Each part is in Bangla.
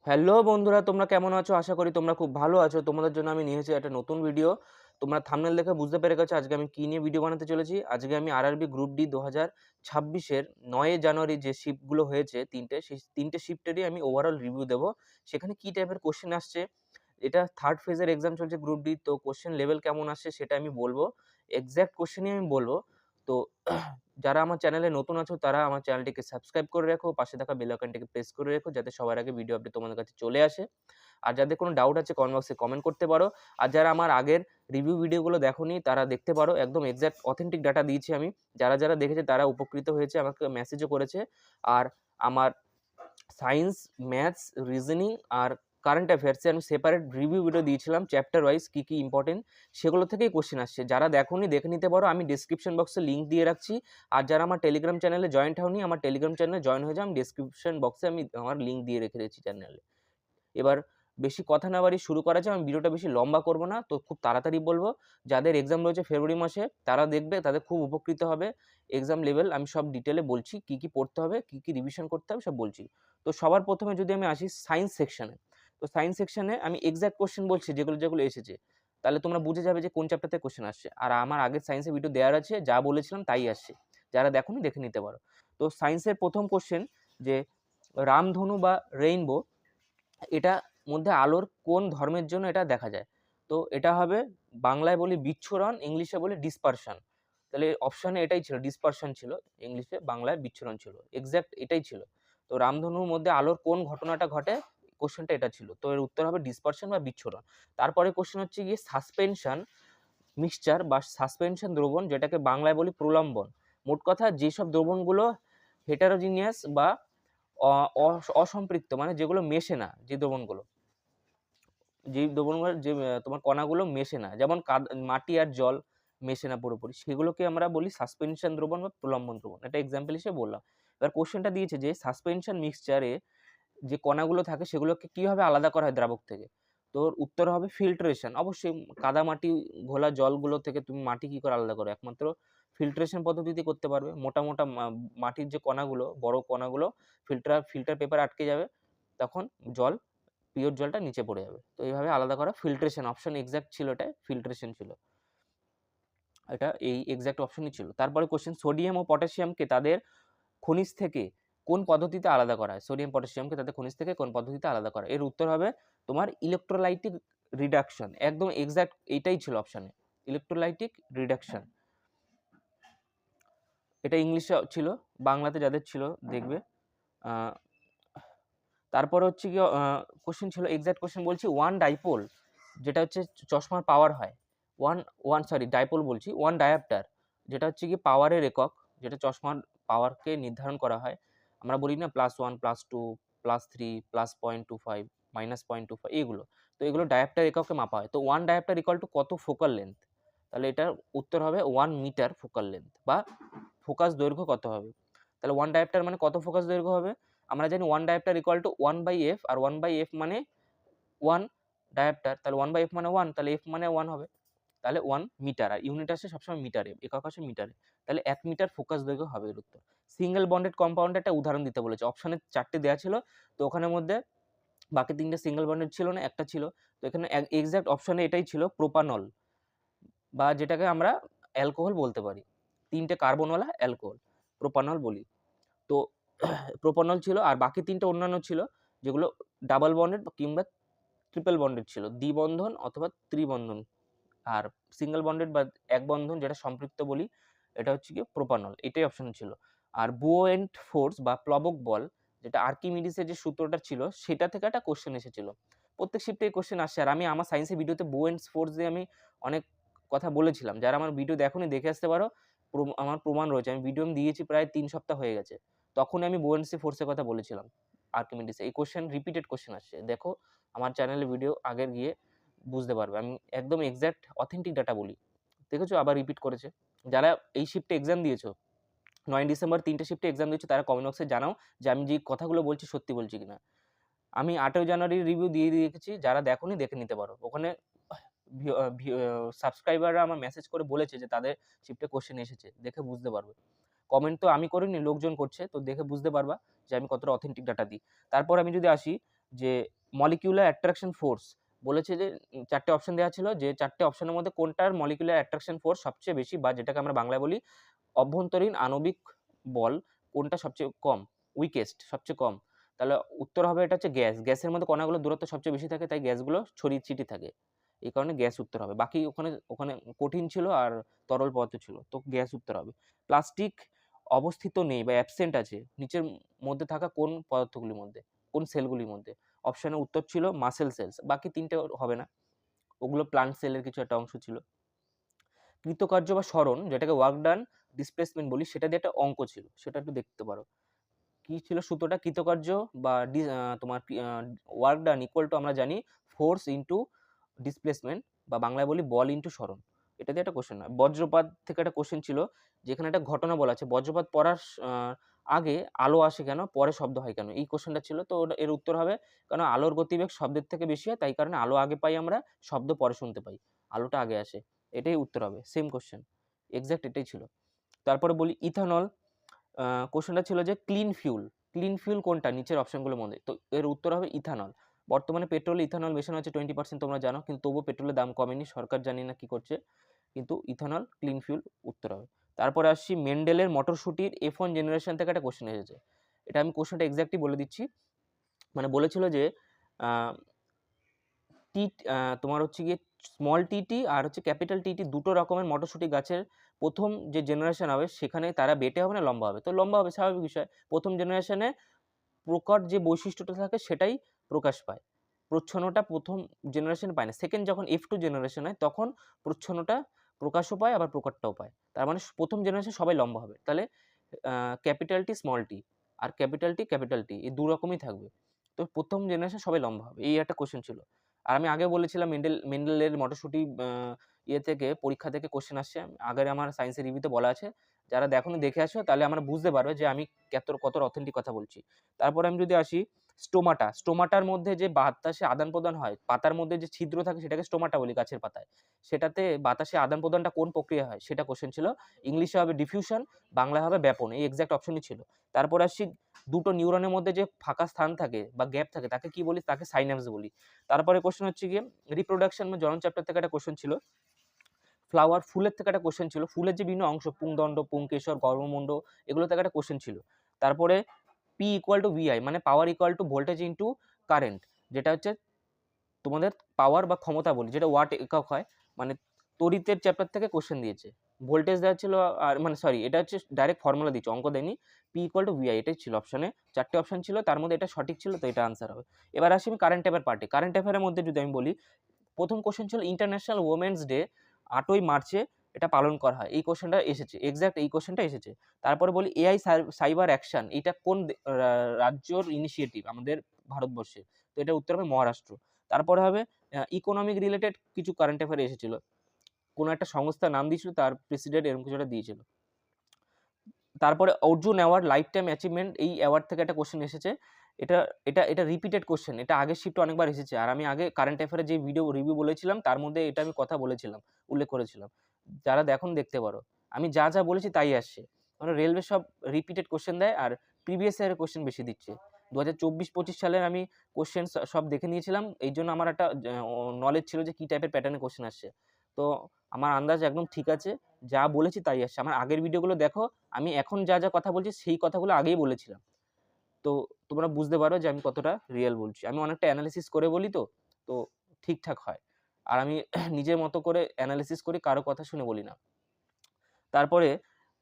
হ্যালো বন্ধুরা, তোমরা কেমন আছো? আশা করি তোমরা খুব ভালো আছো। তোমাদের জন্য আমি নিয়ে এসেছি একটা নতুন ভিডিও। তোমরা থাম্বনেল দেখে বুঝতে পেরে গেছো আজকে আমি কি নিয়ে ভিডিও বানাতে চলেছি। আজকে আমি আরআরবি গ্রুপ ডি ২০২৬ এর ৯ জানুয়ারি যে শিফটগুলো হয়েছে ৩টে, সেই ৩টে শিফটেরই আমি ওভারঅল রিভিউ দেবো। সেখানে কি টাইপের কোয়েশ্চেন আসছে, এটা থার্ড ফেজের এক্সাম চলছে গ্রুপ ডি, তো কোয়েশ্চেন লেভেল কেমন আসছে সেটা আমি বলবো। এক্সাক্ট কোয়েশ্চেনই আমি বলবো। তো যারা আমার চ্যানেলে নতুন আছো তারা আমার চ্যানেলটিকে সাবস্ক্রাইব করে রেখো, পাশে থাকা বেল আইকনটিকে প্রেস করে রেখো যাতে সবার আগে ভিডিও আপডেট তোমাদের কাছে চলে আসে। আর যাদের কোনো ডাউট আছে কমেন্ট বক্সে কমেন্ট করতে পারো। আর যারা আমার আগের রিভিউ ভিডিওগুলো দেখোনি তারা দেখতে পারো। একদম এক্সাক্ট অথেন্টিক ডাটা দিয়েছি আমি। যারা দেখেছে তারা উপকৃত হয়েছে, আমাকে মেসেজও করেছে। আর আমার সায়েন্স, ম্যাথস, রিজনিং আর কারেন্ট অ্যাফেয়ার্সে আমি সেপারেট রিভিউ ভিডিও দিয়েছিলাম চ্যাপ্টার ওয়াইজ কী কী ইম্পর্টেন্ট, সেগুলো থেকেই কোশ্চেন আসছে। যারা দেখোনি দেখে নিতে পারো, আমি ডিসক্রিপশন বক্সে লিঙ্ক দিয়ে রাখছি। আর যারা আমার টেলিগ্রাম চ্যানেলে জয়েন্ট হওনি, আমার টেলিগ্রাম চ্যানেলে জয়েন হয়ে যাও, আমি ডিসক্রিপশন বক্সে আমি আমার লিঙ্ক দিয়ে রেখে দিয়েছি চ্যানেলে। এবার বেশি কথা না বাড়িয়ে শুরু করা যায়। আমি ভিডিওটা বেশি লম্বা করব না, তো খুব তাড়াতাড়ি বলবো। যাদের এক্সাম রয়েছে ফেব্রুয়ারি মাসে তারা দেখবে, তাদের খুব উপকৃত হবে। এক্সাম লেভেল আমি সব ডিটেলে বলছি, কী কী পড়তে হবে, কী কী রিভিশন করতে হবে সব বলছি। তো সবার প্রথমে যদি আমি আসি সায়েন্স সেকশনে, তো সায়েন্স সেকশনে আমি এক্সাক্ট কোয়েশ্চেন বলছি যেগুলো এসেছে, তাহলে তোমরা বুঝে যাবে যে কোন চ্যাপ্টার থেকে কোয়েশ্চেন আসছে। আর আমার আগের সায়েন্সের ভিডিও দেওয়ার আছে, যা বলেছিলাম তাই আসছে। যারা দেখোনি দেখে নিতে পারো। তো সায়েন্সের প্রথম কোয়েশ্চেন যে রামধনু বা রেইনবো, এটা মধ্যে আলোর কোন ধর্মের জন্য এটা দেখা যায়? তো এটা হবে, বাংলায় বলি বিচ্ছুরণ, ইংলিশে বলি ডিসপারশন। তাহলে অপশনে এটাই ছিল, ডিসপারশন ছিল ইংলিশে, বাংলায় বিচ্ছুরণ ছিল। এক্সাক্ট এটাই ছিল। তো রামধনুর মধ্যে আলোর কোন ঘটনাটা ঘটে, কোশ্চেনটা এটা ছিল। তো এর উত্তর হবে ডিসপারশন বা বিচ্ছুরণ। তারপরে কোশ্চেন হচ্ছে গিয়ে সাসপেনশন মিক্সচার বা সাসপেনশন দ্রবণ, যেটাকে বাংলায় বলি প্রলম্বন। মোট কথা যেসব দ্রবণগুলো হেটারোজিনিয়াস বা অসম্পৃক্ত, মানে যেগুলো মেশে না, যে দ্রবণগুলো, যেই দ্রবণগুলো যে তোমার কণাগুলো মেশে না, যেমন মাটি আর জল মেশে না পুরোপুরি, সেগুলোকে আমরা বলি সাসপেনশন দ্রবণ বা প্রলম্বন দ্রবণ। এটা এক্সাম্পল হিসেবে বললাম। এবার কোশ্চেনটা দিয়েছে যে সাসপেনশন মিক্সচারে যে কণাগুলো থাকে সেগুলোকে কিভাবে আলাদা করা হয় দ্রাবক থেকে? তোর উত্তর হবে ফিল্ট্রেশন। অবশ্যই কাদামাটি ঘোলা জলগুলো থেকে তুমি মাটি কি করে আলাদা করো? একমাত্র ফিল্ট্রেশন পদ্ধতিতে করতে পারবে। মোটা মাটির যে কণাগুলো, বড় কণাগুলো ফিল্টার পেপারে আটকে যাবে। তখন জল, পিওর জলটা নিচে পড়ে যাবে। তো এইভাবে আলাদা করা ফিল্ট্রেশন। অপশন এক্সাক্ট ছিল, এটা ফিল্ট্রেশন ছিল। এটা এই এক্সাক্ট অপশনই ছিল। তারপরে কোশ্চেন, সোডিয়াম ও পটাশিয়ামকে তাদের খনিজ থেকে কোন পদ্ধতিতে আলাদা করা হয়? সোডিয়াম পটাশিয়ামকে তাদের খনিজ থেকে কোন পদ্ধতিতে আলাদা করা হয়? এর উত্তর হবে তোমার ইলেক্ট্রোলাইটিক রিডাকশন। একদম এক্সাক্ট এইটাই ছিল অপশনে, ইলেক্ট্রোলাইটিক রিডাকশন। এটা ইংলিশে ছিল, বাংলাতে যাদের ছিল দেখবে। তারপরে হচ্ছে গিয়ে কোশ্চেন ছিল, এক্সাক্ট কোশ্চেন বলছি, ওয়ান ডাইপোল যেটা হচ্ছে চশমার পাওয়ার হয়, ওয়ান ওয়ান সরি ডাইপোল বলছি, ওয়ান ডায়াপ্টার যেটা হচ্ছে গিয়ে পাওয়ারের একক, যেটা চশমার পাওয়ারকে নির্ধারণ করা হয়। আমরা বলি না +1 +2 +3 +0.25 -0.25 এগুলো। তো এগুলো ডায়াপ্টার এককে মাপা হয়। তো ওয়ান ডায়াপ্টার ইকুয়াল টু কত ফোকাল লেন্থ? তাহলে এটার উত্তর হবে 1 মিটার ফোকাল লেন্থ, বা ফোকাস দৈর্ঘ্য কত হবে? তাহলে ওয়ান ডায়াপ্টার মানে কত ফোকাস দৈর্ঘ্য হবে? আমরা জানি one dioptre equal to 1/f, আর 1/f মানে 1 ডায়াপ্টার, তাহলে 1/f মানে 1, তাহলে f মানে 1 হবে। তাহলে 1 মিটার, আর ইউনিট আসে সবসময় মিটারে, একক আসে মিটারে। তাহলে 1 মিটার ফোকাস দৈর্ঘ্য হবে এর উত্তর। সিঙ্গেল বন্ডেড কম্পাউন্ডের একটা উদাহরণ দিতে বলেছে। অপশনে 4 টে দেয়া ছিল, তো ওখানের মধ্যে বাকি 3 টে সিঙ্গেল বন্ডেড ছিল না, একটা ছিল। তো এখানে এক্সাক্ট অপশনে এটাই ছিল, প্রোপানল, বা যেটাকে আমরা অ্যালকোহল বলতে পারি। 3 টে কার্বনওয়ালা অ্যালকোহল, প্রোপানল বলি। তো প্রোপানল ছিল, আর বাকি 3 টে অন্যান্য ছিল যেগুলো ডাবল বন্ডেড কিংবা ট্রিপল বন্ডেড ছিল, দ্বিবন্ধন অথবা ত্রিবন্ধন। আর সিঙ্গেল বন্ডেড বা এক বন্ধন যেটা সম্পৃক্ত বলি, এটা হচ্ছে গিয়ে প্রোপানল। এটাই অপশন ছিল। আর বুওয়েন্ট ফোর্স বা প্লবক বল, যেটা আর্কিমিডিসের যে সূত্রটা ছিল সেটা থেকে একটা কোশ্চেন এসেছিল। প্রত্যেক শিফটে এই কোশ্চেন আসছে। আর আমি আমার সায়েন্সের ভিডিওতে বুওয়েন্ট ফোর্স দিয়ে আমি অনেক কথা বলেছিলাম। যারা আমার ভিডিও দেখোনি দেখে আসতে পারো, আমার প্রমাণ রয়েছে। আমি ভিডিও দিয়েছি প্রায় 3 সপ্তাহ হয়ে গেছে। তখন আমি বুওয়েন্টসি ফোর্সের কথা বলেছিলাম আর্কিমিডিসে। এই কোশ্চেন রিপিটেড কোশ্চেন আসছে। দেখো আমার চ্যানেলে ভিডিও আগের গিয়ে বুঝতে পারবে। আমি একদম এক্সাক্ট অথেন্টিক ডাটা বলি। দেখেছো আবার রিপিট করেছে। যারা এই শিফটে এক্সাম দিয়েছো, ৯ ডিসেম্বর ৩ টে শিফটে এক্সাম দিয়েছো, তারা কমেন্ট বক্সে জানাও যে আমি যে কথাগুলো বলছি সত্যি বলছি কিনা। আমি ৮ই জানুয়ারির রিভিউ দিয়ে রেখেছি। যারা দেখোনি দেখে নিতে পারো। ওখানে সাবস্ক্রাইবাররা আমার মেসেজ করে বলেছে যে তাদের শিফটে কোশ্চেন এসেছে। দেখে বুঝতে পারবে। কমেন্ট তো আমি করিনি, লোকজন করছে। তো দেখে বুঝতে পারবা যে আমি কতটা অথেন্টিক ডাটা দিই। তারপর আমি যদি আসি যে মলিকিউলার অ্যাট্রাকশন ফোর্স বলেছে যে 4টে অপশন দেওয়া ছিল, যে 4টে অপশনের মধ্যে কোনটার মলিকিউলার অ্যাট্রাকশন ফোর্স সবচেয়ে বেশি, বা যেটাকে আমরা বাংলায় বলি অভ্যন্তরীণ আণবিক বল কোনটা সবচেয়ে কম, উইকেস্ট, সবচেয়ে কম। তাহলে উত্তর হবে এটা হচ্ছে গ্যাস। গ্যাসের মধ্যে কণাগুলোর দূরত্ব সবচেয়ে বেশি থাকে, তাই গ্যাসগুলো ছড়িয়ে ছিটিয়ে থাকে। এই কারণে গ্যাস উত্তর হবে। বাকি ওখানে ওখানে কঠিন ছিল আর তরল পদার্থ ছিল, তো গ্যাস উত্তর হবে। প্লাস্টিক অবস্থিত নেই বা অ্যাবসেন্ট আছে নিচের মধ্যে থাকা কোন পদার্থগুলির মধ্যে, কোন সেলগুলির মধ্যে? অপশনের উত্তর ছিল মাসেল সেলস। বাকি 3টে হবে না, ওগুলো প্লান্ট সেলের কিছু একটা অংশ ছিল। কৃতকার্য বা সরণ, যেটাকে ওয়ার্ক ডান ডিসপ্লেসমেন্ট বলি, সেটা দিয়ে একটা অঙ্ক ছিল, সেটা একটু দেখতে পারো। কি ছিল সূত্রটা? কৃতকার্য বা তোমার ওয়ার্ক ডান ইকুয়াল টু আমরা জানি ফোর্স ইনটু ডিসপ্লেসমেন্ট, বা বাংলায় বলি বল ইনটু সরণ। এটা দিয়ে একটা কোশ্চেন হয়। বজ্রপাত থেকে একটা কোশ্চেন ছিল, যেখানে একটা ঘটনা বলা আছে, বজ্রপাত পড়ার আগে আলো আসে কেন, পরে শব্দ হয় কেন? এই কোশ্চেনটা ছিল। তো এর উত্তর হবে, কারণ আলোর গতিবেগ শব্দের থেকে বেশি হয়, তাই কারণে আলো আগে পাই আমরা, শব্দ পরে শুনতে পাই, আলোটা আগে আসে। এটাই উত্তর হবে। সেম কোশ্চেন, এক্সাক্ট এটাই ছিল। তারপরে বলি ইথানল। কোশ্চেনটা ছিল যে ক্লিন ফিউল, ক্লিন ফিউল কোনটা নিচের অপশনগুলোর মধ্যে? তো এর উত্তর হবে ইথানল। বর্তমানে পেট্রোলে ইথানল মেশানো হচ্ছে 20%, তোমরা জানো, কিন্তু তবুও পেট্রোলের দাম কমেনি, সরকার জানি না কি করছে, কিন্তু ইথানল ক্লিন ফিউল উত্তর হবে। তারপরে আসছি মেন্ডেলের মটরশুটির F1 জেনারেশন থেকে একটা কোশ্চেন এসেছে। এটা আমি কোশ্চেনটা এক্স্যাক্টলি বলে দিচ্ছি। মানে বলেছিল যে টি তোমার হচ্ছে গিয়ে স্মল টিটি আর হচ্ছে ক্যাপিটাল টিটি দুটো রকমের মটরশুঁটি গাছের প্রথম যে জেনারেশন হবে সেখানে তারা বেটে হবে না লম্বা হবে? তো লম্বা হবে, স্বাভাবিক বিষয়। প্রথম জেনারেশনে প্রকট যে বৈশিষ্ট্যটা থাকে সেটাই প্রকাশ পায়, প্রচ্ছন্নটা প্রথম জেনারেশনে পায় না। সেকেন্ড যখন F2 জেনারেশন হয় তখন প্রচ্ছন্নটা প্রকাশও পায়, আবার প্রকটটাও পায়। তার মানে প্রথম জেনারেশন সবাই লম্বা হবে। তাহলে ক্যাপিটাল টি স্মল টি আর ক্যাপিটাল টি এই দু রকমই থাকবে। তো প্রথম জেনারেশন সবাই লম্বা হবে, এই একটা কোশ্চেন ছিল। আর আমি আগে বলেছিলাম মেন্ডেলের মটরশুঁটি ইয়ে থেকে পরীক্ষা থেকে কোশ্চেন আসছে, আগের আমার সায়েন্সের রিভিউতে বলা আছে। যারা দেখোনি দেখে আসো, তাহলে আমরা বুঝতে পারবে যে আমি কত অথেন্টিক কথা বলছি। তারপরে আমি যদি আসি স্টোমাটা, স্টোমাটার মধ্যে যে বাতাসে আদান প্রদান হয়, পাতার মধ্যে যে ছিদ্র থাকে সেটাকে স্টোমাটা বলি, গাছের পাতায়। সেটাতে বাতাসে আদান প্রদানটা কোন প্রক্রিয়া হয় সেটা কোশ্চেন ছিল। ইংলিশে হবে ডিফিউশন, বাংলায় হবে ব্যাপন, এই এক্সাক্ট অপশনই ছিল। তারপর আসছি দুটো নিউরনের মধ্যে যে ফাঁকা স্থান থাকে বা গ্যাপ থাকে তাকে কি বলি? তাকে সাইন্যাপস বলি। তারপরে কোশ্চেন হচ্ছে গিয়ে রিপ্রোডাকশন বা জনন চ্যাপ্টার থেকে একটা কোশ্চেন ছিল। ফ্লাওয়ার, ফুলের থেকে একটা কোশ্চেন ছিল। ফুলের যে বিভিন্ন অংশ, পুংদণ্ড, পুংকেশর, গর্ভমুণ্ড, এগুলো থেকে একটা কোশ্চেন ছিল। তারপরে P ইকুয়াল টু VI, মানে পাওয়ার equal to voltage into current, যেটা হচ্ছে তোমাদের পাওয়ার বা ক্ষমতা বলি, যেটা ওয়াট একক হয়। মানে তড়িতের চ্যাপ্টার থেকে কোশ্চেন দিয়েছে। ভোল্টেজ দেওয়া ছিল, আর মানে সরি, এটা হচ্ছে ডাইরেক্ট ফর্মুলা দিচ্ছে, অঙ্ক দেয়নি। P ইকুয়াল টু VI এটাই ছিল অপশনে। 4টে অপশন ছিল, তার মধ্যে এটা সঠিক ছিল, তো এটা আনসার হবে। এবার আসি আমি কারেন্ট অ্যাফেয়ার পার্টে। কারেন্ট অ্যাফেয়ারের মধ্যে যদি আমি বলি, প্রথম কোশ্চেন ছিল ইন্টারন্যাশনাল ওমেন্স ডে 8ই মার্চে এটা পালন করা হয়, এই কোশ্চেনটা এসেছে, এক্সাক্ট এই কোশ্চেনটা এসেছে। তারপরে বলি AI সাইবার অ্যাকশন, এটা কোন রাজ্যর ইনিশিয়েটিভ আমাদের ভারতবর্ষে? তো এটা উত্তর হবে মহারাষ্ট্র। তারপরে হবে ইকোনমিক রিলেটেড কিছু কারেন্ট অ্যাফেয়ার এসেছিল, কোনো একটা সংস্থার নাম দিয়েছিল, তার প্রেসিডেন্ট এরকম কিছু একটা দিয়েছিল। তারপরে Arjun award lifetime achievement, এই অ্যাওয়ার্ড থেকে একটা কোশ্চেন এসেছে। এটা এটা এটা রিপিটেড কোশ্চেন, এটা আগের শিফটে অনেকবার এসেছে। আর আমি আগে কারেন্ট অ্যাফেয়ারের যে ভিডিও রিভিউ বলেছিলাম তার মধ্যে এটা আমি কথা বলেছিলাম, উল্লেখ করেছিলাম। যারা দেখুন দেখতে পারো, আমি যা যা বলেছি তাই আসছে। মানে রেলওয়ে সব রিপিটেড কোশ্চেন দেয়, আর প্রিভিয়াস ইয়ারের কোশ্চেন বেশি দিচ্ছে। 2024-25 সালের আমি কোশ্চেন সব দেখে নিয়েছিলাম, এই জন্য আমার একটা নলেজ ছিল যে কী টাইপের প্যাটার্নে কোশ্চেন আসছে। তো আমার আন্দাজ একদম ঠিক আছে, যা বলেছি তাই আসছে। আমার আগের ভিডিওগুলো দেখো, আমি এখন যা যা কথা বলছি সেই কথাগুলো আগেই বলেছিলাম। তো তোমরা বুঝতে পারো যে আমি কতটা রিয়েল বলছি। আমি অনেকটা অ্যানালিসিস করে বলি, তো তো ঠিকঠাক হয়। আর আমি নিজের মতো করে অ্যানালিসিস করি, কারো কথা শুনে বলি না। তারপরে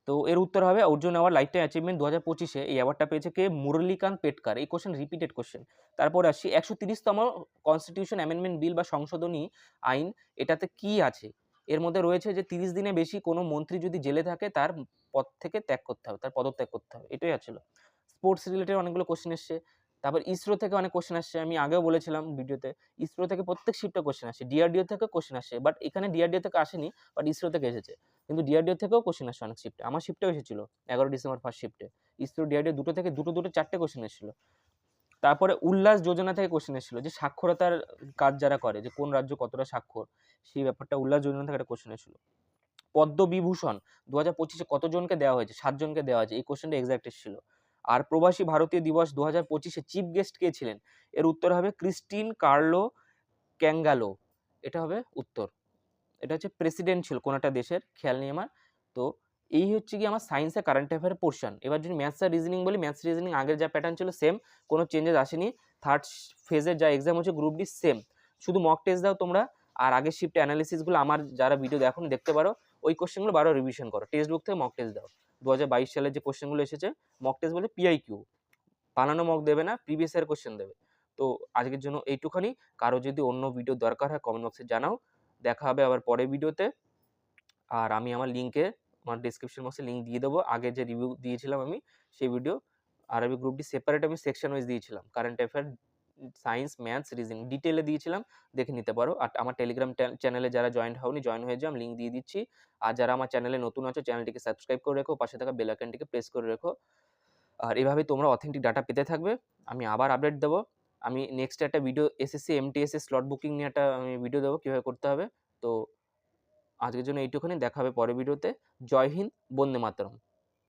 তো এর উত্তর হবে Arjun award lifetime achievement 2025-এ এই অ্যাওয়ার্ডটা পেয়েছে কে? মুরলীকান্ত পেটকার। এই কোশ্চেন রিপিটেড কোশ্চেন। তারপরে আসি 130তম কনস্টিটিউশন অ্যামেন্ডমেন্ট বিল বা সংশোধনী আইন, এটাতে কি আছে? এর মধ্যে রয়েছে যে 30 দিনের বেশি কোনো মন্ত্রী যদি জেলে থাকে তার পদ থেকে ত্যাগ করতে হবে, তার পদত্যাগ করতে হবে, এটাই আছিল। স্পোর্টস রিলেটেড অনেকগুলো কোশ্চেন এসছে। তারপর ইসরো থেকে অনেক কোশ্চেন আসছে, আমি আগেও বলেছিলাম ভিডিওতে। ইসরো থেকে প্রত্যেক শিফটে কোশ্চেন আসে, ডিআরডিও থেকে কোশ্চেন আসে, বাট এখানে ডিআরডিও থেকে আসেনি, বাট ইসরো থেকে এসেছে। কিন্তু ডিআরডিও থেকেও কোশ্চেন আসছে অনেক শিফটে, আমার শিফটেও এসেছিল 11 ডিসেম্বর ফার্স্ট শিফটে। ইসরো ডিআরডিও দুটো থেকে দুটো 4টে কোশ্চেন এসেছিল। তারপরে উল্লাস যোজনা থেকে কোশ্চেন এসেছিল, যে সাক্ষরতার কাজ যারা করে, যে কোন রাজ্য কতটা স্বাক্ষর, সেই ব্যাপারটা উল্লাস যোজনা থেকে একটা কোশ্চেন এসেছিল। পদ্মবিভূষণ 2025-এ কতজনকে দেওয়া হয়েছে? 7 জনকে দেওয়া হয়েছে, এই কোশ্চেনটা এক্সাক্ট এসেছিল। আর প্রবাসী ভারতীয় দিবস 2025 চিফ গেস্ট কে ছিলেন? এর উত্তর হবে ক্রিস্টিন কার্লো ক্যাঙ্গালো। এটা হবে উত্তর। এটা হচ্ছে প্রেসিডেন্ট ছিল কোন একটা দেশের, খেয়াল নেই আমার। তো এই হচ্ছে গিয়ে আমার সায়েন্স আর কারেন্ট অ্যাফেয়ার পোর্শন। এবার যদি ম্যাথস আর রিজনিং বলি, ম্যাথস রিজনিং আগের যা প্যাটার্ন ছিল সেম, কোনো চেঞ্জেস আসেনি। থার্ড ফেজের যা এক্সাম হচ্ছে গ্রুপ ডি সেম, শুধু মক টেস্ট দাও তোমরা। আর আগের শিফট অ্যানালিসিসগুলো আমার যারা ভিডিও দেখো দেখতে পারো, ওই কোশ্চেনগুলো বারো রিভিশন করো, টেক্সট বুক থেকে মক টেস্ট দাও। 2022 সালের যে কোশ্চেনগুলো এসেছে মক টেস্ট বলে পিআইকিউ, বানানো মক দেবে না, প্রিভিয়াস ইয়ার কোশ্চেন দেবে। তো আজকের জন্য এইটুখানি। কারো যদি অন্য ভিডিও দরকার হয় কমেন্ট বক্সে জানাও। দেখা হবে আবার পরের ভিডিওতে। আর আমি আমার লিঙ্কে, আমার ডেসক্রিপশন বক্সে লিঙ্ক দিয়ে দেবো, আগে যে রিভিউ দিয়েছিলাম আমি সেই ভিডিও। আরবি গ্রুপটি সেপারেট আমি সেকশন ওয়াইজ দিয়েছিলাম, current affair, science, maths, reasoning ডিটেলে দিয়েছিলাম, দেখে নিতে পারো। আর আমার টেলিগ্রাম চ্যানেলে যারা জয়েন হওনি জয়েন হয়ে যাও, আমি লিঙ্ক দিয়ে দিচ্ছি। আর যারা আমার চ্যানেলে নতুন আছো চ্যানেলটিকে সাবস্ক্রাইব করে রেখো, পাশে থাকা বেল আইকনটিকে প্রেস করে রেখো। আর এভাবেই তোমরা অথেন্টিক ডাটা পেতে থাকবে। আমি আবার আপডেট দেবো। আমি নেক্সট একটা ভিডিও এসএসসি এমটিএস এর স্লট বুকিং নিয়ে একটা আমি ভিডিও দেবো কীভাবে করতে হবে। তো আজকের জন্য এইটুখানি, দেখা হবে পরের ভিডিওতে। জয় হিন্দ, বন্দে মাতরম।